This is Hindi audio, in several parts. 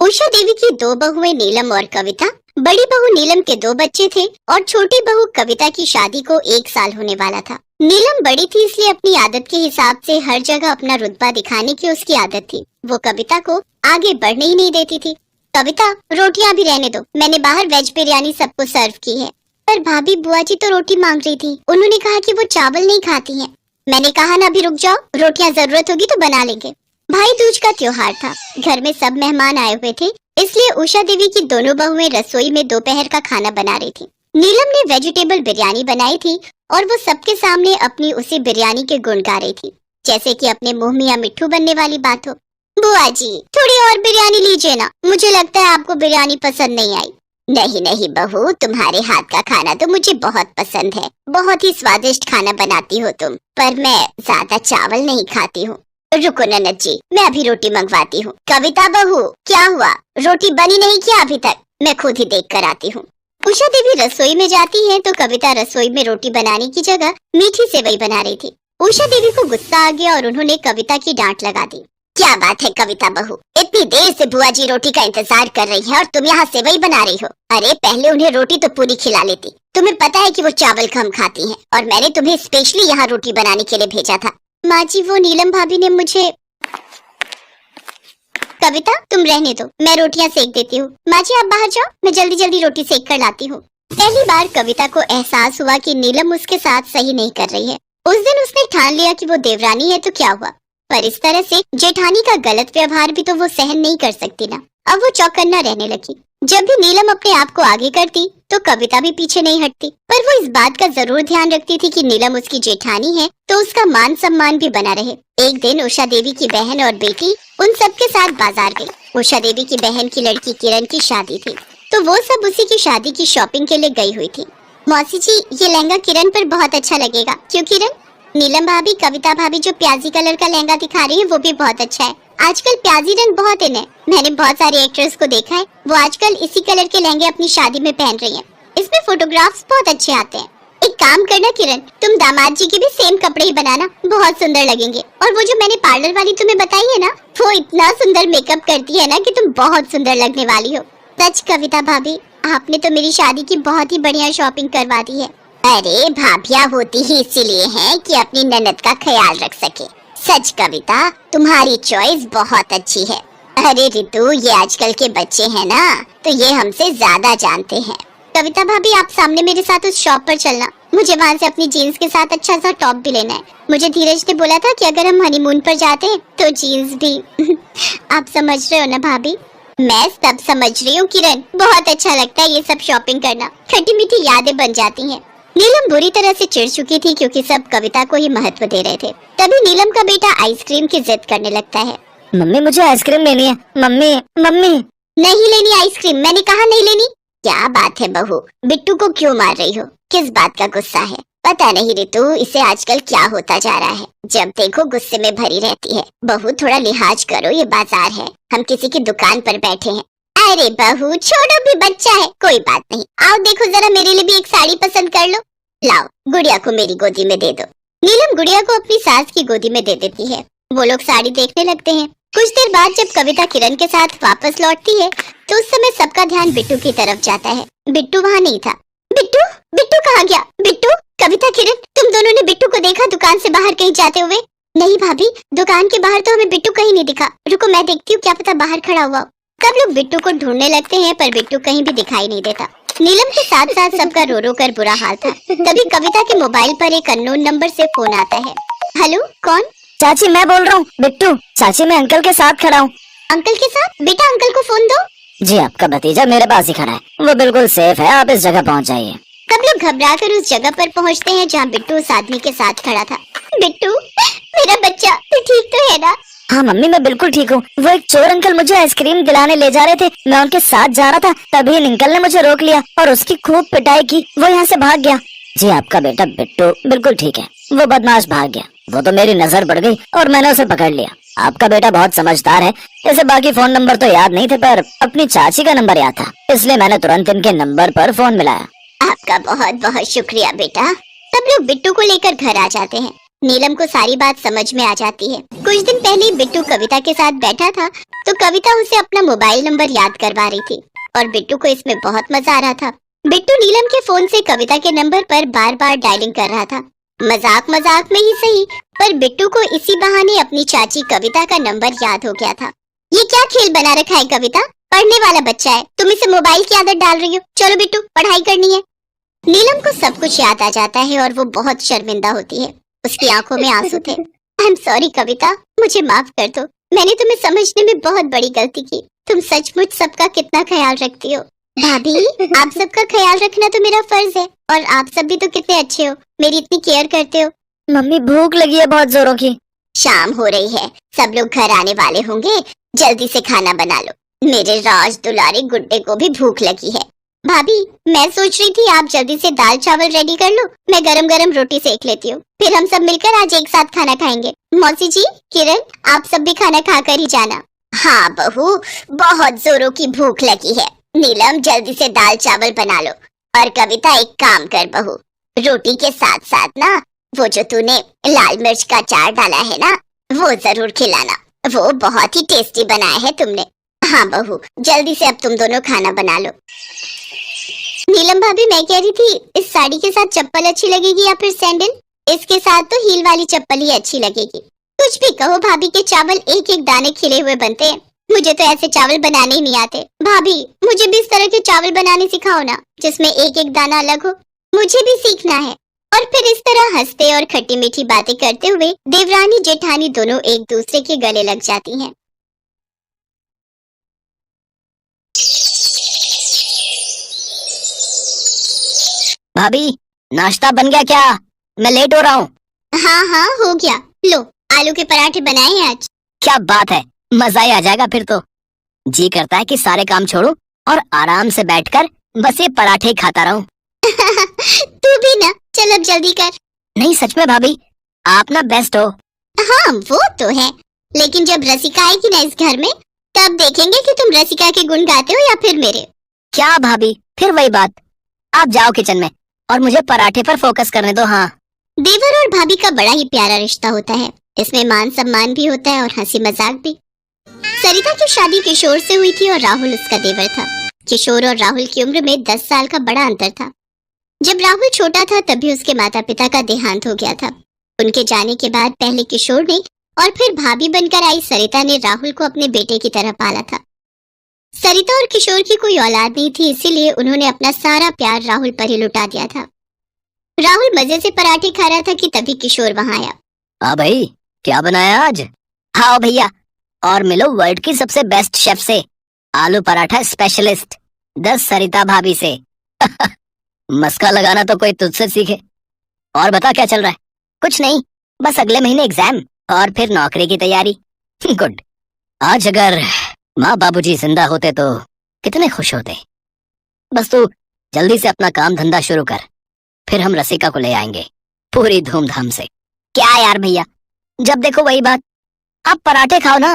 उषा देवी की दो बहुएं नीलम और कविता। बड़ी बहू नीलम के दो बच्चे थे और छोटी बहू कविता की शादी को 1 साल होने वाला था। नीलम बड़ी थी इसलिए अपनी आदत के हिसाब से हर जगह अपना रुतबा दिखाने की उसकी आदत थी। वो कविता को आगे बढ़ने ही नहीं देती थी। कविता, रोटियां भी रहने दो, मैंने बाहर वेज बिरयानी सबको सर्व की है। पर भाभी, बुआ जी तो रोटी मांग रही थी, उन्होंने कहा कि वो चावल नहीं खाती हैं। मैंने कहा ना, अभी रुक जाओ, रोटियां जरूरत होगी तो बना लेंगे। भाई दूज का त्योहार था, घर में सब मेहमान आए हुए थे, इसलिए उषा देवी की दोनों बहुएं रसोई में दोपहर का खाना बना रही थी। नीलम ने वेजिटेबल बिरयानी बनाई थी और वो सबके सामने अपनी उसी बिरयानी के गुण गा रही थी, जैसे कि अपने मुंह में या मिट्ठू बनने वाली बात हो। बुआ जी, थोड़ी और बिरयानी लीजिए ना, मुझे लगता है आपको बिरयानी पसंद नहीं आई। नहीं नहीं बहू, तुम्हारे हाथ का खाना तो मुझे बहुत पसंद है, बहुत ही स्वादिष्ट खाना बनाती हो तुम, पर मैं ज्यादा चावल नहीं खाती हूँ। रुको ननद जी, मैं अभी रोटी मंगवाती हूँ। कविता बहू, क्या हुआ, रोटी बनी नहीं क्या अभी तक? मैं खुद ही देख कर आती हूँ। उषा देवी रसोई में जाती है तो कविता रसोई में रोटी बनाने की जगह मीठी सेवई बना रही थी। उषा देवी को गुस्सा आ गया और उन्होंने कविता की डांट लगा दी। क्या बात है कविता बहू, इतनी देर से बुआ जी रोटी का इंतजार कर रही है और तुम यहाँ सेवई बना रही हो। अरे पहले उन्हें रोटी तो पूरी खिला लेती। तुम्हें पता है कि वो चावल कम खाती हैं और मैंने तुम्हें स्पेशली यहाँ रोटी बनाने के लिए भेजा था। माँ जी, वो नीलम भाभी ने मुझे। कविता, तुम रहने दो, मैं रोटियां सेक देती हूँ। माँ जी आप बाहर जाओ, मैं जल्दी जल्दी रोटी सेक कर लाती हूँ। पहली बार कविता को एहसास हुआ कि नीलम उसके साथ सही नहीं कर रही है। उस दिन उसने ठान लिया कि वो देवरानी है तो क्या हुआ, पर इस तरह से जेठानी का गलत व्यवहार भी तो वो सहन नहीं कर सकती ना। अब वो चौकन्ना रहने लगी। जब भी नीलम अपने आप को आगे करती तो कविता भी पीछे नहीं हटती, पर वो इस बात का जरूर ध्यान रखती थी कि नीलम उसकी जेठानी है तो उसका मान सम्मान भी बना रहे। एक दिन उषा देवी की बहन और बेटी उन सबके साथ बाजार गई। उषा देवी की बहन की लड़की किरण की शादी थी तो वो सब उसी की शादी की शॉपिंग के लिए गई हुई थी। मौसी जी, ये लहंगा किरण पर बहुत अच्छा लगेगा। क्यों किरण? नीलम भाभी, कविता भाभी जो प्याजी कलर का लहंगा दिखा रही है वो भी बहुत अच्छा है। आजकल प्याजी रंग बहुत इन है, मैंने बहुत सारी एक्ट्रेस को देखा है, वो आजकल इसी कलर के लहंगे अपनी शादी में पहन रही हैं। इसमें फोटोग्राफ्स बहुत अच्छे आते हैं। एक काम करना किरण, तुम दामाद जी के भी सेम कपड़े ही बनाना, बहुत सुंदर लगेंगे। और वो जो मैंने पार्लर वाली तुम्हें बताई है ना, वो इतना सुंदर मेकअप करती है ना कि तुम बहुत सुंदर लगने वाली हो। सच कविता भाभी, आपने तो मेरी शादी की बहुत ही बढ़िया शॉपिंग करवा दी है। अरे भाभियाँ होती ही इसीलिए हैं कि अपनी ननद का ख्याल रख सके। सच कविता, तुम्हारी चॉइस बहुत अच्छी है। अरे रितु, ये आजकल के बच्चे हैं ना तो ये हमसे ज्यादा जानते हैं। कविता भाभी, आप सामने मेरे साथ उस शॉप पर चलना, मुझे वहाँ से अपनी जीन्स के साथ अच्छा सा टॉप भी लेना है। मुझे धीरज ने बोला था कि अगर हम हनीमून पर जाते हैं तो जीन्स भी आप समझ रहे हो ना भाभी? मैं सब समझ रही हूँ किरण, बहुत अच्छा लगता है ये सब शॉपिंग करना, खट्टी मीठी यादें बन जाती हैं। नीलम बुरी तरह से चिढ़ चुकी थी क्योंकि सब कविता को ही महत्व दे रहे थे। तभी नीलम का बेटा आइसक्रीम की जिद करने लगता है। मम्मी, मुझे आइसक्रीम लेनी है। Mummy mummy. नहीं लेनी आइसक्रीम, मैंने कहा नहीं लेनी। क्या बात है बहू, बिट्टू को क्यों मार रही हो, किस बात का गुस्सा है? पता नहीं रितु, इसे आजकल क्या होता जा रहा है, जब देखो गुस्से में भरी रहती है। बहू थोड़ा लिहाज करो, ये बाजार है, हम किसी की दुकान पर बैठे हैं। अरे बहू छोड़ो, भी बच्चा है, कोई बात नहीं। आओ देखो जरा, मेरे लिए भी एक साड़ी पसंद कर लो। लाओ, गुड़िया को मेरी गोदी में दे दो। नीलम गुड़िया को अपनी सास की गोदी में दे देती है। वो लोग साड़ी देखने लगते हैं। कुछ देर बाद जब कविता किरण के साथ वापस लौटती है तो उस समय सबका ध्यान बिट्टू की तरफ जाता है। बिट्टू वहाँ नहीं था। बिट्टू, बिट्टू कहाँ गया? बिट्टू, कविता, किरण, तुम दोनों ने बिट्टू को देखा दुकान से बाहर कहीं जाते हुए? नहीं भाभी, दुकान के बाहर तो हमें बिट्टू कहीं नहीं दिखा। रुको मैं देखती हूँ, क्या पता बाहर खड़ा हुआ। सब लोग बिट्टू को ढूंढने लगते हैं पर बिट्टू कहीं भी दिखाई नहीं देता। नीलम के साथ साथ सबका रो रो कर बुरा हाल था। तभी कविता के मोबाइल पर एक अननोन नंबर से फोन आता है। हेलो, कौन? चाची, मैं बोल रहा हूँ। बिट्टू, चाची मैं अंकल के साथ खड़ा हूँ। अंकल के साथ? बेटा अंकल को फोन दो। जी, आपका भतीजा मेरे पास ही खड़ा है, वो बिल्कुल सेफ है, आप इस जगह पहुँच जाइए। सब लोग घबरा कर उस जगह पर पहुँचते हैं जहाँ बिट्टू उस आदमी के साथ खड़ा था। बिट्टू, मेरा बच्चा, तू ठीक तो है ना? हाँ मम्मी, मैं बिल्कुल ठीक हूँ। वो एक चोर अंकल मुझे आइसक्रीम दिलाने ले जा रहे थे, मैं उनके साथ जा रहा था, तभी इन अंकल ने मुझे रोक लिया और उसकी खूब पिटाई की, वो यहाँ से भाग गया। जी, आपका बेटा बिट्टू बिल्कुल ठीक है, वो बदमाश भाग गया, वो तो मेरी नजर पड़ गई और मैंने उसे पकड़ लिया। आपका बेटा बहुत समझदार है, इसे बाकी फोन नंबर तो याद नहीं थे पर अपनी चाची का नंबर याद था, इसलिए मैंने तुरंत इनके नंबर पर फोन मिलाया। आपका बहुत बहुत शुक्रिया बेटा। सब लोग बिट्टू को लेकर घर आ जाते हैं। नीलम को सारी बात समझ में आ जाती है। कुछ दिन पहले बिट्टू कविता के साथ बैठा था तो कविता उसे अपना मोबाइल नंबर याद करवा रही थी और बिट्टू को इसमें बहुत मजा आ रहा था। बिट्टू नीलम के फोन से कविता के नंबर पर बार बार डायलिंग कर रहा था। मजाक मजाक में ही सही, पर बिट्टू को इसी बहाने अपनी चाची कविता का नंबर याद हो गया था। ये क्या खेल बना रखा है कविता? पढ़ने वाला बच्चा है, तुम इसे मोबाइल की आदत डाल रही हो। चलो बिट्टू, पढ़ाई करनी है। नीलम को सब कुछ याद आ जाता है और वो बहुत शर्मिंदा होती है। उसकी आंखों में आंसू थे। आई एम सॉरी कविता, मुझे माफ कर दो। मैंने तुम्हें समझने में बहुत बड़ी गलती की। तुम सचमुच सबका कितना ख्याल रखती हो। भाभी, आप सबका ख्याल रखना तो मेरा फर्ज है और आप सब भी तो कितने अच्छे हो, मेरी इतनी केयर करते हो। मम्मी भूख लगी है बहुत जोरों की। शाम हो रही है, सब लोग घर आने वाले होंगे, जल्दी से खाना बना लो। मेरे राज दुलारे गुड्डे को भी भूख लगी है। भाभी, मैं सोच रही थी आप जल्दी से दाल चावल रेडी कर लो, मैं गरम गरम रोटी सेक लेती हूँ, फिर हम सब मिलकर आज एक साथ खाना खाएंगे। मौसी जी, किरण, आप सब भी खाना खाकर ही जाना। हाँ बहू, बहुत जोरों की भूख लगी है। नीलम, जल्दी से दाल चावल बना लो। और कविता, एक काम कर बहू, रोटी के साथ साथ ना वो जो तूने लाल मिर्च का अचार डाला है ना, वो जरूर खिलाना, वो बहुत ही टेस्टी बनाया है तुमने। हाँ बहू, जल्दी से अब तुम दोनों खाना बना लो। नीलम भाभी, मैं कह रही थी इस साड़ी के साथ चप्पल अच्छी लगेगी या फिर सैंडल? इसके साथ तो हील वाली चप्पल ही अच्छी लगेगी। कुछ भी कहो भाभी, के चावल एक एक दाने खिले हुए बनते हैं। मुझे तो ऐसे चावल बनाने ही नहीं आते। भाभी, मुझे भी इस तरह के चावल बनाने सिखाओ ना, जिसमें एक एक दाना अलग हो। मुझे भी सीखना है। और फिर इस तरह हंसते और खट्टी मीठी बातें करते हुए देवरानी जेठानी दोनों एक दूसरे के गले लग जाती हैं। भाभी, नाश्ता बन गया क्या? मैं लेट हो रहा हूँ। हाँ हाँ, हो गया। लो, आलू के पराठे बनाए हैं आज। क्या बात है, मजा ही आ जाएगा फिर तो। जी करता है कि सारे काम छोड़ूं और आराम से बैठकर बस ये पराठे ही खाता रहूं। तू भी ना, चल अब जल्दी कर। नहीं सच में भाभी, आप ना बेस्ट हो। हाँ वो तो है, लेकिन जब रसिका आएगी ना इस घर में, तब देखेंगे कि तुम रसिका के गुण गाते हो या फिर मेरे। क्या भाभी, फिर वही बात। आप जाओ किचन में और मुझे पराठे पर फोकस करने दो। हाँ, देवर और भाभी का बड़ा ही प्यारा रिश्ता होता है। इसमें मान सम्मान भी होता है और हंसी मजाक भी। सरिता की शादी किशोर से हुई थी और राहुल उसका देवर था। किशोर और राहुल की उम्र में 10 साल का बड़ा अंतर था। जब राहुल छोटा था तभी उसके माता पिता का देहांत हो गया था। उनके जाने के बाद पहले किशोर ने और फिर भाभी बनकर आई सरिता ने राहुल को अपने बेटे की तरह पाला था। सरिता और किशोर की कोई औलाद नहीं थी, इसीलिए उन्होंने अपना सारा प्यार राहुल पर ही लुटा दिया था। राहुल मजे से पराठे खा रहा था कि तभी किशोर वहां आया। हाँ भाई, क्या बनाया आज? हाँ भैया, और मिलो वर्ल्ड की सबसे बेस्ट शेफ से, आलू पराठा स्पेशलिस्ट 10 सरिता भाभी से। मस्का लगाना तो कोई तुझसे सीखे। और बता क्या चल रहा है? कुछ नहीं, बस अगले महीने एग्जाम और फिर नौकरी की तैयारी। गुड। आज अगर माँ बाबूजी जिंदा होते तो कितने खुश होते। बस तू जल्दी से अपना काम धंधा शुरू कर, फिर हम रसिका को ले आएंगे पूरी धूमधाम से। क्या यार भैया, जब देखो वही बात। आप पराठे खाओ ना,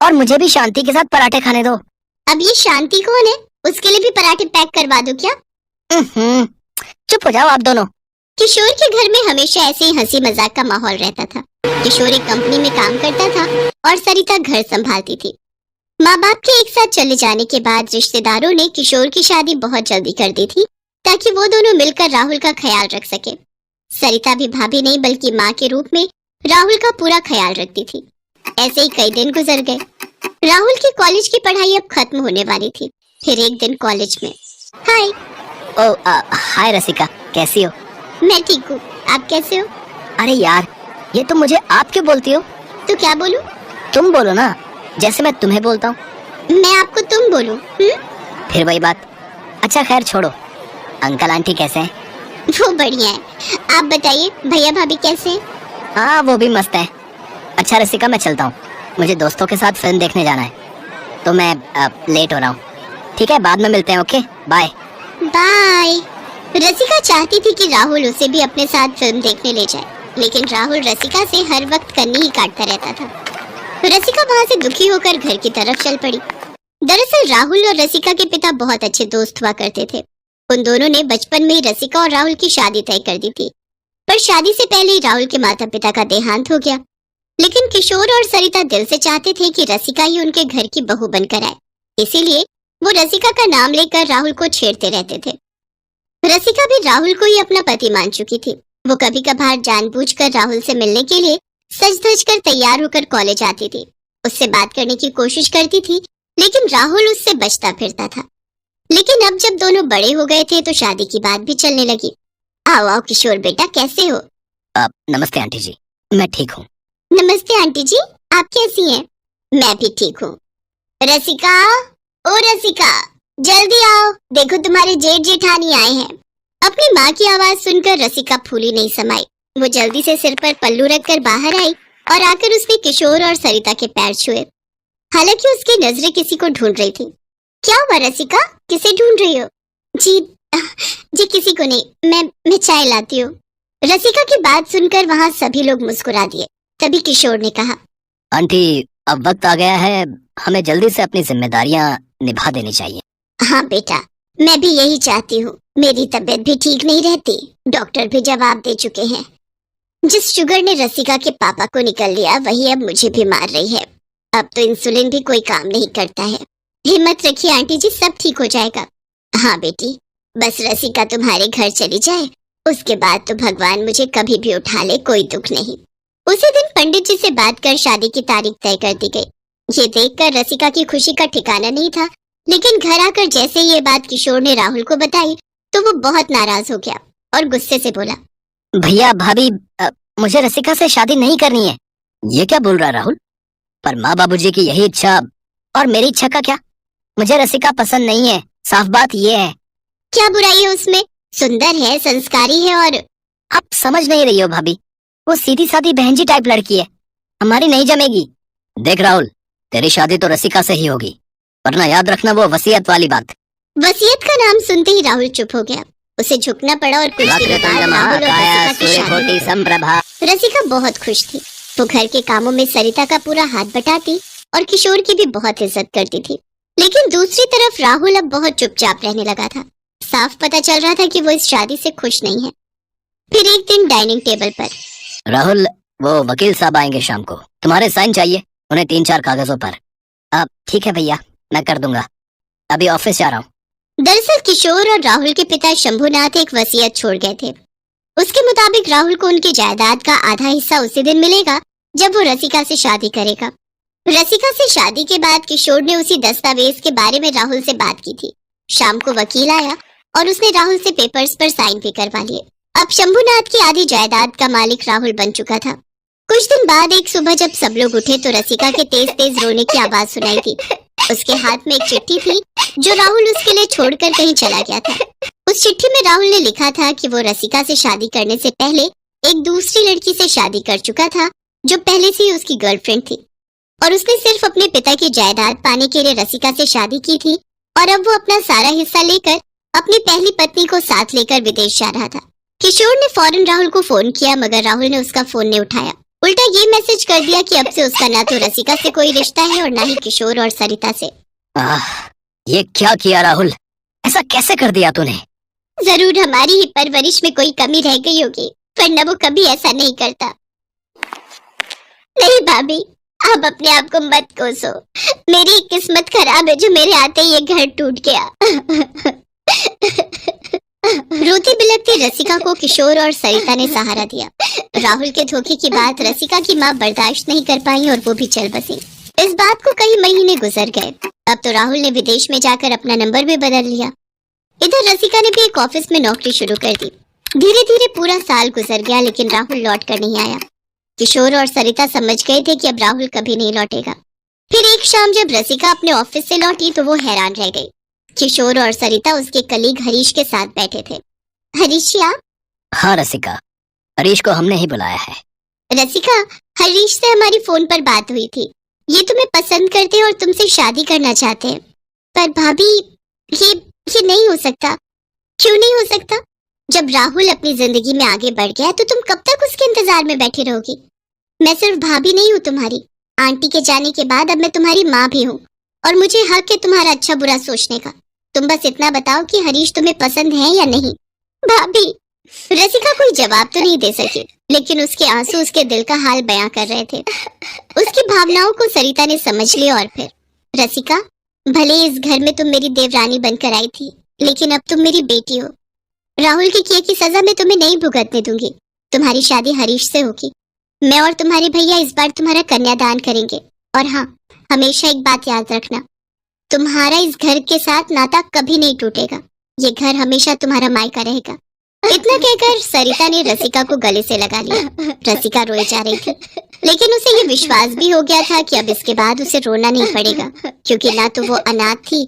और मुझे भी शांति के साथ पराठे खाने दो। अब ये शांति कौन है? उसके लिए भी पराठे पैक करवा दो क्या? चुप हो जाओ आप दोनों। किशोर के घर में हमेशा ऐसे ही हंसी मजाक का माहौल रहता था। किशोर एक कंपनी में काम करता था और सरिता घर संभालती थी। माँ बाप के एक साथ चले जाने के बाद रिश्तेदारों ने किशोर की शादी बहुत जल्दी कर दी थी ताकि वो दोनों मिलकर राहुल का ख्याल रख सके। सरिता भी भाभी नहीं बल्कि माँ के रूप में राहुल का पूरा ख्याल रखती थी। ऐसे ही कई दिन गुजर गए। राहुल की कॉलेज की पढ़ाई अब खत्म होने वाली थी। फिर एक दिन कॉलेज में। हाय। हाय रसिका, कैसी हो? मैं ठीक हूँ, आप कैसे हो? अरे यार, ये तो मुझे आप क्यों बोलती हो? तो क्या बोलूं? तुम बोलो ना, जैसे मैं तुम्हें बोलता हूँ। मैं आपको तुम बोलूं? फिर वही बात। अच्छा खैर छोड़ो, अंकल आंटी कैसे हैं? वो बढ़िया है। आप बताइए, भैया भाभी कैसे हैं? हाँ, वो भी मस्त है। अच्छा रसिका, मैं चलता हूँ, मुझे दोस्तों के साथ फिल्म देखने जाना है, तो मैं लेट हो रहा हूँ। ठीक है, बाद में मिलते हैं। Okay, bye bye. रसिका चाहती थी कि राहुल उसे भी अपने साथ फिल्म देखने ले जाए, लेकिन राहुल रसिका से हर वक्त कन्नी ही काटता रहता था। रसिका वहाँ से दुखी होकर घर की तरफ चल पड़ी। दरअसल राहुल और रसिका के पिता बहुत अच्छे दोस्त हुआ करते थे। उन दोनों ने बचपन में ही रसिका और राहुल की शादी तय कर दी थी। पर शादी से पहले ही राहुल के माता पिता का देहांत हो गया। लेकिन किशोर और सरिता दिल से चाहते थे कि रसिका ही उनके घर की बहू बनकर आए, इसीलिए वो रसिका का नाम लेकर राहुल को छेड़ते रहते थे। रसिका भी राहुल को ही अपना पति मान चुकी थी। वो कभी कभार जानबूझकर राहुल से मिलने के लिए सज धज कर तैयार होकर कॉलेज आती थी, उससे बात करने की कोशिश करती थी, लेकिन राहुल उससे बचता फिरता था। लेकिन अब जब दोनों बड़े हो गए थे तो शादी की बात भी चलने लगी। आओ आओ किशोर बेटा, कैसे हो? नमस्ते आंटी जी, मैं ठीक हूँ। नमस्ते आंटी जी, आप कैसी हैं? मैं भी ठीक हूँ। रसिका, ओ रसिका, जल्दी आओ, देखो तुम्हारे जेठ जेठानी आए हैं। अपनी माँ की आवाज सुनकर रसिका फूली नहीं समाई। वो जल्दी से सिर पर पल्लू रखकर बाहर आई और आकर उसने किशोर और सरिता के पैर छुए। हालांकि उसकी नजरें किसी को ढूंढ रही थी। क्या हुआ रसिका, किसे ढूंढ रही हो? जी किसी को नहीं, मैं चाय लाती हूँ। रसिका की बात सुनकर वहाँ सभी लोग मुस्कुरा दिए। तभी किशोर ने कहा, आंटी अब वक्त आ गया है, हमें जल्दी से अपनी जिम्मेदारियाँ निभा देनी चाहिए। हाँ बेटा, मैं भी यही चाहती हूँ। मेरी तबीयत भी ठीक नहीं रहती, डॉक्टर भी जवाब दे चुके हैं। जिस शुगर ने रसिका के पापा को निकल लिया वही अब मुझे भी मार रही है। अब तो इंसुलिन भी कोई काम नहीं करता है। हिम्मत रखिए आंटी जी, सब ठीक हो जाएगा। हाँ बेटी, बस रसिका तुम्हारे घर चली जाए, उसके बाद तो भगवान मुझे कभी भी उठा ले, कोई दुख नहीं। उसी दिन पंडित जी से बात कर शादी की तारीख तय कर दी गई। ये देखकर रसिका की खुशी का ठिकाना नहीं था, लेकिन घर आकर जैसे ये बात किशोर ने राहुल को बताई तो वो बहुत नाराज हो गया और गुस्से से बोला, भैया भाभी, मुझे रसिका से शादी नहीं करनी है। ये क्या बोल रहा राहुल? पर माँ बाबूजी की यही इच्छा और मेरी इच्छा का क्या? मुझे रसिका पसंद नहीं है, साफ बात ये है। क्या बुराई है उसमें? सुंदर है, संस्कारी है और आप समझ नहीं रही हो भाभी, वो सीधी सादी बहन जी टाइप लड़की है, हमारी नहीं जमेगी। देख राहुल, तेरी शादी तो रसिका से ही होगी, वरना याद रखना वो वसीयत वाली बात। वसीयत का नाम सुनते ही राहुल चुप हो गया। उसे झुकना पड़ा और कुछ दिनों बाद राहुल और रसिका की शादी हुई। रसिका बहुत खुश थी। वो घर के कामों में सरिता का पूरा हाथ बटाती और किशोर की भी बहुत इज्जत करती थी। लेकिन दूसरी तरफ राहुल अब बहुत चुपचाप रहने लगा था। साफ पता चल रहा था कि वो इस शादी से खुश नहीं है। फिर एक दिन डाइनिंग टेबल पर, राहुल, वो वकील साहब आएंगे शाम को, तुम्हारे साइन चाहिए उन्हें 3-4 कागजों पर। अब ठीक है भैया, मैं कर दूंगा, अभी ऑफिस जा रहा हूँ। दरअसल किशोर और राहुल के पिता शंभुनाथ एक वसीयत छोड़ गए थे। उसके मुताबिक राहुल को उनकी जायदाद का आधा हिस्सा उसी दिन मिलेगा जब वो रसिका से शादी करेगा। रसिका से शादी के बाद किशोर ने उसी दस्तावेज के बारे में राहुल से बात की थी। शाम को वकील आया और उसने राहुल से पेपर्स पर साइन भी करवा लिए। अब शंभुनाथ की आधी जायदाद का मालिक राहुल बन चुका था। कुछ दिन बाद एक सुबह जब सब लोग उठे तो रसिका के तेज तेज रोने की आवाज सुनाई थी। उसके हाथ में एक चिट्ठी थी जो राहुल उसके लिए छोड़कर कहीं चला गया था। उस चिट्ठी में राहुल ने लिखा था कि वो रसिका से शादी करने से पहले एक दूसरी लड़की से शादी कर चुका था जो पहले से ही उसकी गर्लफ्रेंड थी, और उसने सिर्फ अपने पिता की जायदाद पाने के लिए रसिका से शादी की थी। और अब वो अपना सारा हिस्सा लेकर अपनी पहली पत्नी को साथ लेकर विदेश जा रहा था। किशोर ने फौरन राहुल को फोन किया, मगर राहुल ने उसका फोन नहीं उठाया। उल्टा ये मैसेज कर दिया कि अब से उसका ना तो रसिका से कोई रिश्ता है और ना ही किशोर और सरिता से। ये क्या किया राहुल, ऐसा कैसे कर दिया तूने? जरूर हमारी ही परवरिश में कोई कमी रह गई होगी, वरना वो कभी ऐसा नहीं करता। नहीं भाभी, आप अपने आप को मत कोसो। मेरी किस्मत खराब है जो मेरे आते ही ये घर टूट गया। रोती बिलखती रसिका को किशोर और सरिता ने सहारा दिया। राहुल के धोखे की बात रसिका की माँ बर्दाश्त नहीं कर पाई और वो भी चल बसी। इस बात को कई महीने गुजर गए। अब तो राहुल ने विदेश में जाकर अपना नंबर भी बदल लिया। इधर रसिका ने भी एक ऑफिस में नौकरी शुरू कर दी। धीरे धीरे पूरा साल गुजर गया, लेकिन राहुल लौट कर नहीं आया। किशोर और सरिता समझ गए थे कि अब राहुल कभी नहीं लौटेगा। फिर एक शाम जब रसिका अपने ऑफिस से लौटी तो वो हैरान रह गई। किशोर और सरिता उसके कलीग हरीश के साथ बैठे थे। हरीश या? हाँ रसिका, हरीश को हमने ही बुलाया है। रसिका, हरीश से हमारी फोन पर बात हुई थी। ये तुम्हें पसंद करते हैं और तुमसे शादी करना चाहते हैं। पर भाभी, ये नहीं हो सकता। क्यों नहीं हो सकता? जब राहुल अपनी जिंदगी में आगे बढ़ गया तो तुम कब तक उसके इंतजार में बैठी रहोगी? मैं सिर्फ भाभी नहीं हूँ तुम्हारी, आंटी के जाने के बाद अब मैं तुम्हारी माँ भी हूँ और मुझे हक है तुम्हारा अच्छा बुरा सोचने का। तुम बस इतना बताओ कि हरीश तुम्हें पसंद है या नहीं। भाभी, रसिका कोई जवाब तो नहीं दे सकी, लेकिन उसके आंसू उसके दिल का हाल बयां कर रहे थे। उसकी भावनाओं को सरिता ने समझ लिया और फिर, रसिका, भले इस घर में तुम मेरी देवरानी बनकर आई थी, लेकिन अब तुम मेरी बेटी हो। राहुल के किए की सजा मैं तुम्हें नहीं भुगतने दूंगी। तुम्हारी शादी हरीश से होगी। मैं और तुम्हारे भैया इस बार तुम्हारा कन्यादान करेंगे। और हाँ, हमेशा एक बात याद रखना, तुम्हारा इस घर के साथ नाता कभी नहीं टूटेगा। ये घर हमेशा तुम्हारा मायका रहेगा। इतना कहकर सरिता ने रसिका को गले से लगा लिया। रसिका रोए जा रही थी, लेकिन उसे ये विश्वास भी हो गया था कि अब इसके बाद उसे रोना नहीं पड़ेगा, क्योंकि ना तो वो अनाथ थी